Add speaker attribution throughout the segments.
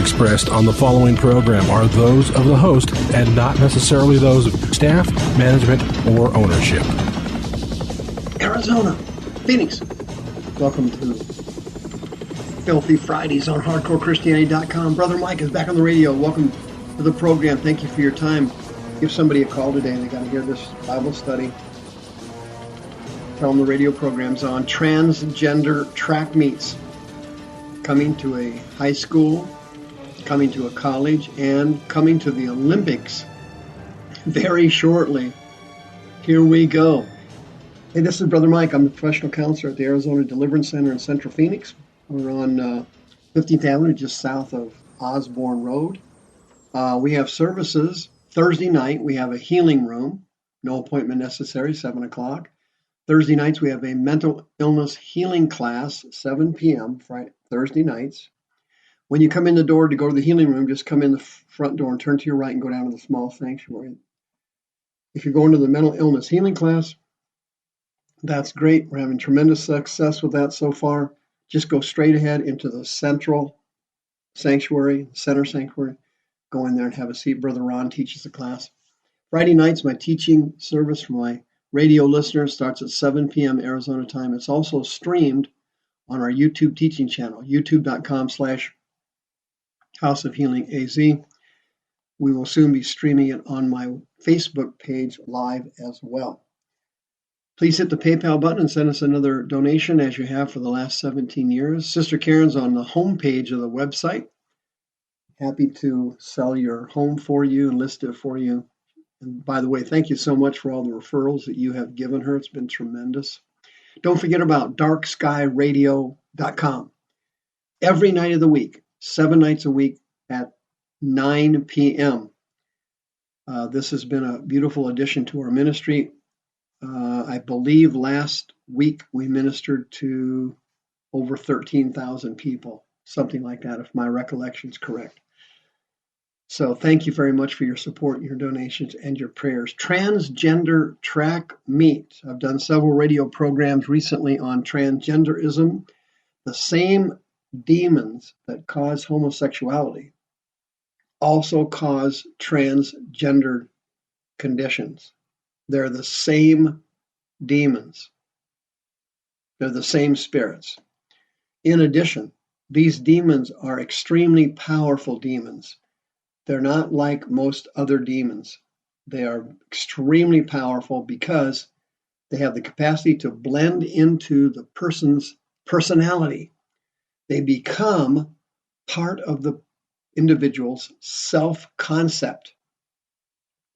Speaker 1: expressed on the following program are those of the host and not necessarily those of staff, management, or ownership.
Speaker 2: Arizona, Phoenix, welcome to Filthy Fridays on HardcoreChristianity.com. Brother Mike is back on the radio. Welcome to the program. Thank you for your time. Give somebody a call today. They got to hear this Bible study. Tell them the radio program's on. Transgender track meets coming to a high school, coming to a college, and coming to the Olympics very shortly. Here we go. Hey, this is Brother Mike. I'm the professional counselor at the Arizona Deliverance Center in Central Phoenix. We're on 15th Avenue, just south of Osborne Road. We have services Thursday night. We have a healing room, no appointment necessary, 7 o'clock. Thursday nights, we have a mental illness healing class, 7 p.m. Thursday nights. When you come in the door to go to the healing room, just come in the front door and turn to your right and go down to the small sanctuary. If you're going to the mental illness healing class, that's great. We're having tremendous success with that so far. Just go straight ahead into the central sanctuary, center sanctuary. Go in there and have a seat. Brother Ron teaches the class. Friday nights, my teaching service for my radio listeners starts at 7 p.m. Arizona time. It's also streamed on our YouTube teaching channel, youtube.com/House of Healing AZ. We will soon be streaming it on my Facebook page live as well. Please hit the PayPal button and send us another donation as you have for the last 17 years. Sister Karen's on the home page of the website. Happy to sell your home for you and list it for you. And by the way, thank you so much for all the referrals that you have given her. It's been tremendous. Don't forget about darkskyradio.com. Every night of the week, 7 nights a week at 9 p.m. This has been a beautiful addition to our ministry. I believe last week we ministered to over 13,000 people, something like that, if my recollection is correct. So thank you very much for your support, your donations, and your prayers. Transgender track meet. I've done several radio programs recently on transgenderism. The same demons that cause homosexuality also cause transgender conditions. They're the same demons. They're the same spirits. In addition, these demons are extremely powerful demons. They're not like most other demons. They are extremely powerful because they have the capacity to blend into the person's personality. They become part of the individual's self-concept.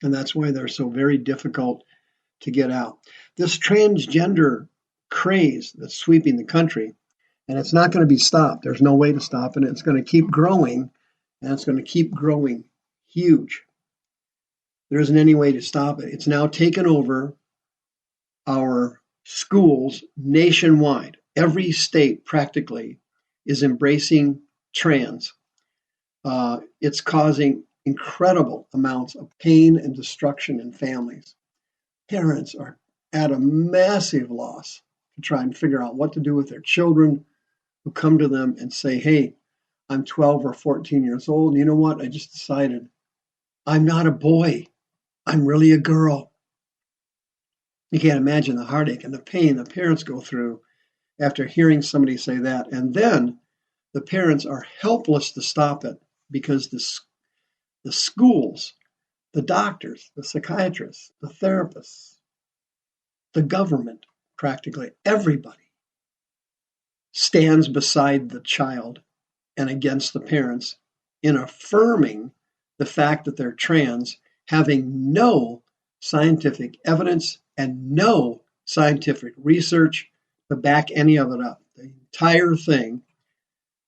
Speaker 2: And that's why they're so very difficult to get out. This transgender craze that's sweeping the country, and it's not going to be stopped. There's no way to stop it. It's going to keep growing. And it's going to keep growing huge. There isn't any way to stop it. It's now taken over our schools nationwide. Every state practically is embracing trans. It's causing incredible amounts of pain and destruction in families. Parents are at a massive loss to try and figure out what to do with their children who come to them and say, hey, I'm 12 or 14 years old. And you know what? I just decided I'm not a boy. I'm really a girl. You can't imagine the heartache and the pain the parents go through after hearing somebody say that. And then the parents are helpless to stop it because the schools, the doctors, the psychiatrists, the therapists, the government, practically everybody stands beside the child and against the parents in affirming the fact that they're trans, having no scientific evidence and no scientific research to back any of it up. The entire thing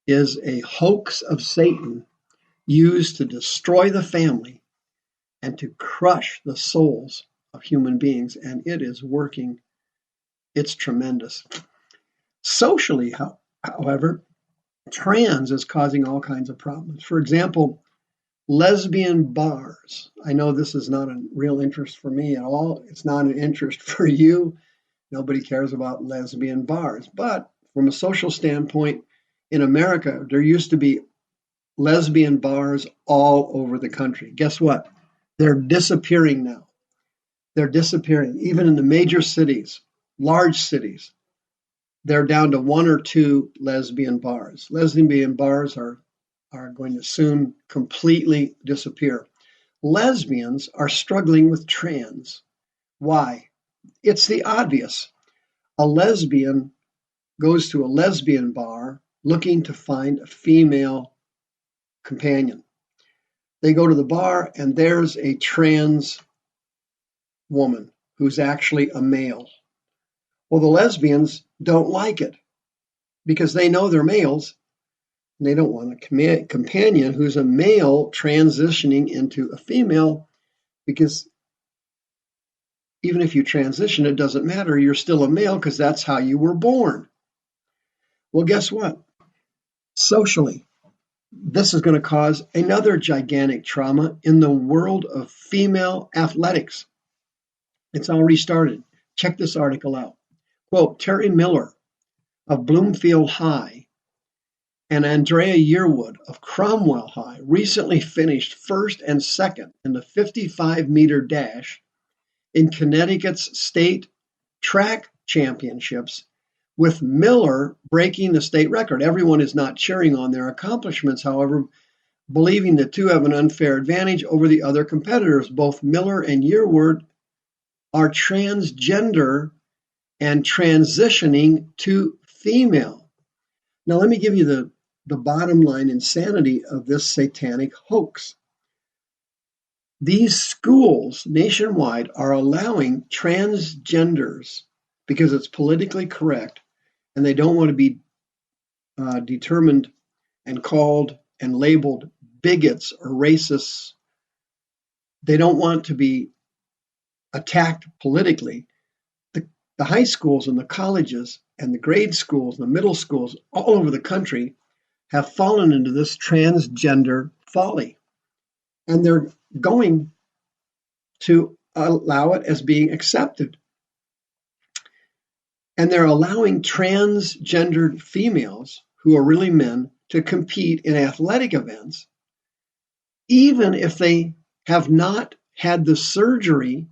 Speaker 2: is a hoax of Satan used to destroy the family and to crush the souls of human beings, and it is working. It's tremendous. Socially, however, trans is causing all kinds of problems. For example, lesbian bars. I know this is not a real interest for me at all. It's not an interest for you. Nobody cares about lesbian bars. But from a social standpoint, in America, there used to be lesbian bars all over the country. Guess what? They're disappearing now. They're disappearing. Even in the major cities, large cities, they're down to one or two lesbian bars. Lesbian bars are going to soon completely disappear. Lesbians are struggling with trans. Why? It's the obvious. A lesbian goes to a lesbian bar looking to find a female companion. They go to the bar and there's a trans woman who's actually a male. Well, the lesbians don't like it because they know they're males and they don't want a companion who's a male transitioning into a female, because even if you transition, it doesn't matter. You're still a male because that's how you were born. Well, guess what? Socially, this is going to cause another gigantic trauma in the world of female athletics. It's already started. Check this article out. Quote, Terry Miller of Bloomfield High and Andrea Yearwood of Cromwell High recently finished first and second in the 55-meter dash in Connecticut's state track championships, with Miller breaking the state record. Everyone is not cheering on their accomplishments, however, believing the two have an unfair advantage over the other competitors. Both Miller and Yearwood are transgender and transitioning to female. Now, let me give you the bottom line insanity of this satanic hoax. These schools nationwide are allowing transgenders, because it's politically correct, and they don't want to be determined and called and labeled bigots or racists. They don't want to be attacked politically. The high schools and the colleges and the grade schools and the middle schools all over the country have fallen into this transgender folly. And they're going to allow it as being accepted. And they're allowing transgendered females who are really men to compete in athletic events, even if they have not had the surgery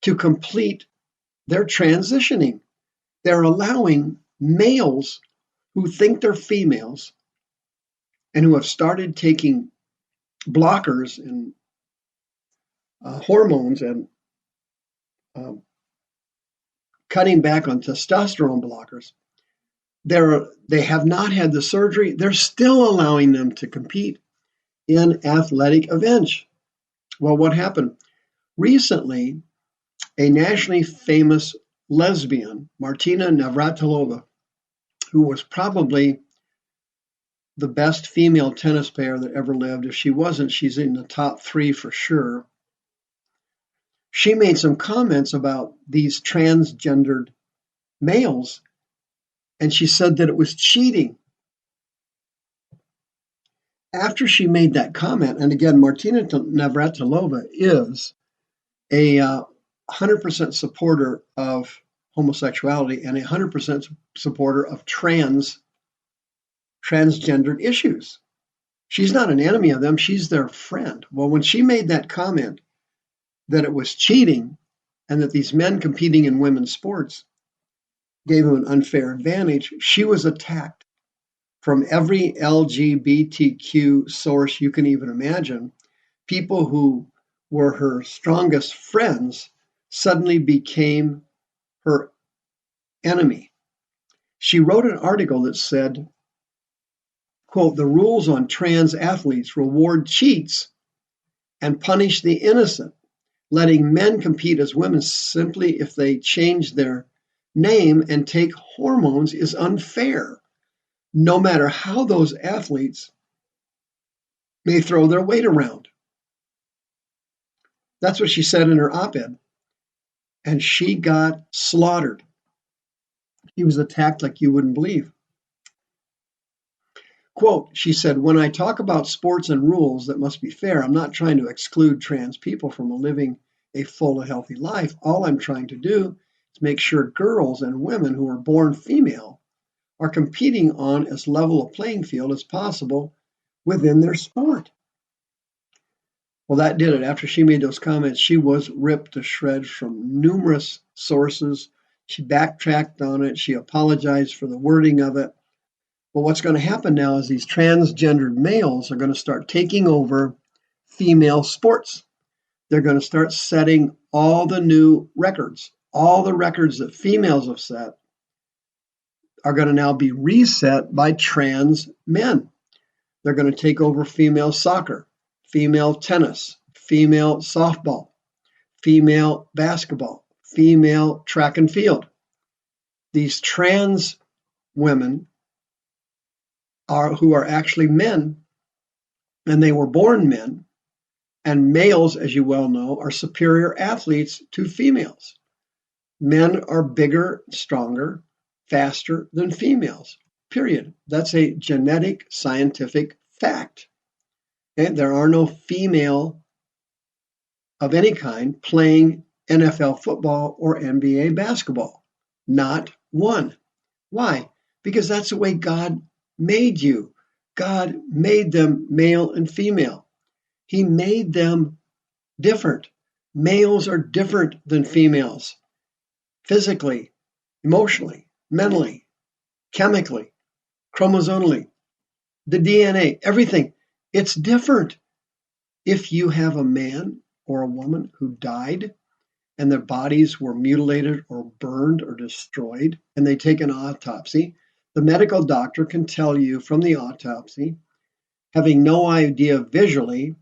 Speaker 2: to complete their transitioning. They're allowing males who think they're females and who have started taking blockers and hormones and cutting back on testosterone blockers. They have not had the surgery. They're still allowing them to compete in athletic events. Well, what happened? Recently, a nationally famous lesbian, Martina Navratilova, who was probably the best female tennis player that ever lived. If she wasn't, she's in the top 3 for sure. She made some comments about these transgendered males, and she said that it was cheating. After she made that comment, and again, Martina Navratilova is a 100% supporter of homosexuality and a 100% supporter of transgendered issues. She's not an enemy of them, she's their friend. Well, when she made that comment that it was cheating and that these men competing in women's sports gave them an unfair advantage, she was attacked from every LGBTQ source you can even imagine. People who were her strongest friends suddenly became her enemy. She wrote an article that said, quote, the rules on trans athletes reward cheats and punish the innocent. Letting men compete as women simply if they change their name and take hormones is unfair, no matter how those athletes may throw their weight around. That's what she said in her op-ed. And she got slaughtered. She was attacked like you wouldn't believe. Quote, she said, when I talk about sports and rules that must be fair, I'm not trying to exclude trans people from living a full and healthy life. All I'm trying to do is make sure girls and women who are born female are competing on as level a playing field as possible within their sport. Well, that did it. After she made those comments, she was ripped to shreds from numerous sources. She backtracked on it. She apologized for the wording of it. But what's going to happen now is these transgendered males are going to start taking over female sports. They're going to start setting all the new records. All the records that females have set are going to now be reset by trans men. They're going to take over female soccer, female tennis, female softball, female basketball, female track and field. These trans women who are actually men, and they were born men, and males, as you well know, are superior athletes to females. Men are bigger, stronger, faster than females, period. That's a genetic, scientific fact. Okay? There are no female of any kind playing NFL football or NBA basketball. Not one. Why? Because that's the way God made you. God made them male and female. He made them different. Males are different than females. Physically, emotionally, mentally, chemically, chromosomally, the DNA, everything. It's different. If you have a man or a woman who died and their bodies were mutilated or burned or destroyed, and they take an autopsy, the medical doctor can tell you from the autopsy, having no idea visually,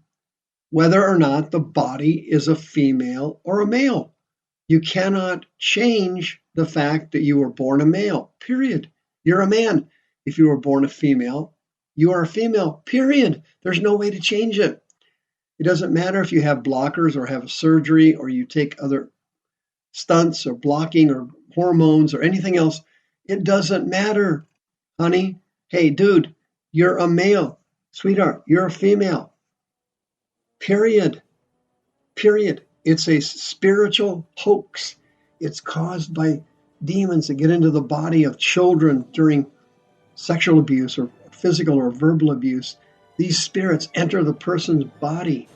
Speaker 2: whether or not the body is a female or a male. You cannot change the fact that you were born a male, period. You're a man. If you were born a female, you are a female, period. There's no way to change it. It doesn't matter if you have blockers or have surgery or you take other stunts or blocking or hormones or anything else. It doesn't matter, honey. Hey, dude, you're a male. Sweetheart, you're a female. Period. Period. It's a spiritual hoax. It's caused by demons that get into the body of children during sexual abuse or physical or verbal abuse. These spirits enter the person's body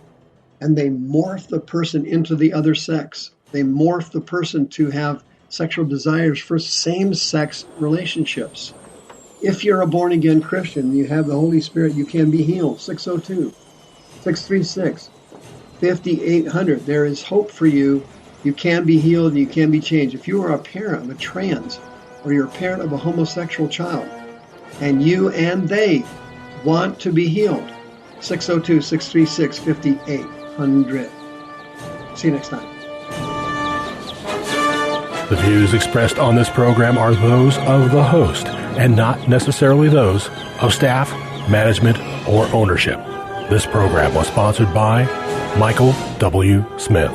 Speaker 2: and they morph the person into the other sex. They morph the person to have sexual desires for same-sex relationships. If you're a born-again Christian, you have the Holy Spirit, you can be healed. 602-636-5800. There is hope for you. You can be healed and you can be changed. If you are a parent of a trans or you're a parent of a homosexual child and you and they want to be healed, 602-636-5800. See you next time.
Speaker 1: The views expressed on this program are those of the host and not necessarily those of staff, management, or ownership. This program was sponsored by Michael W. Smith.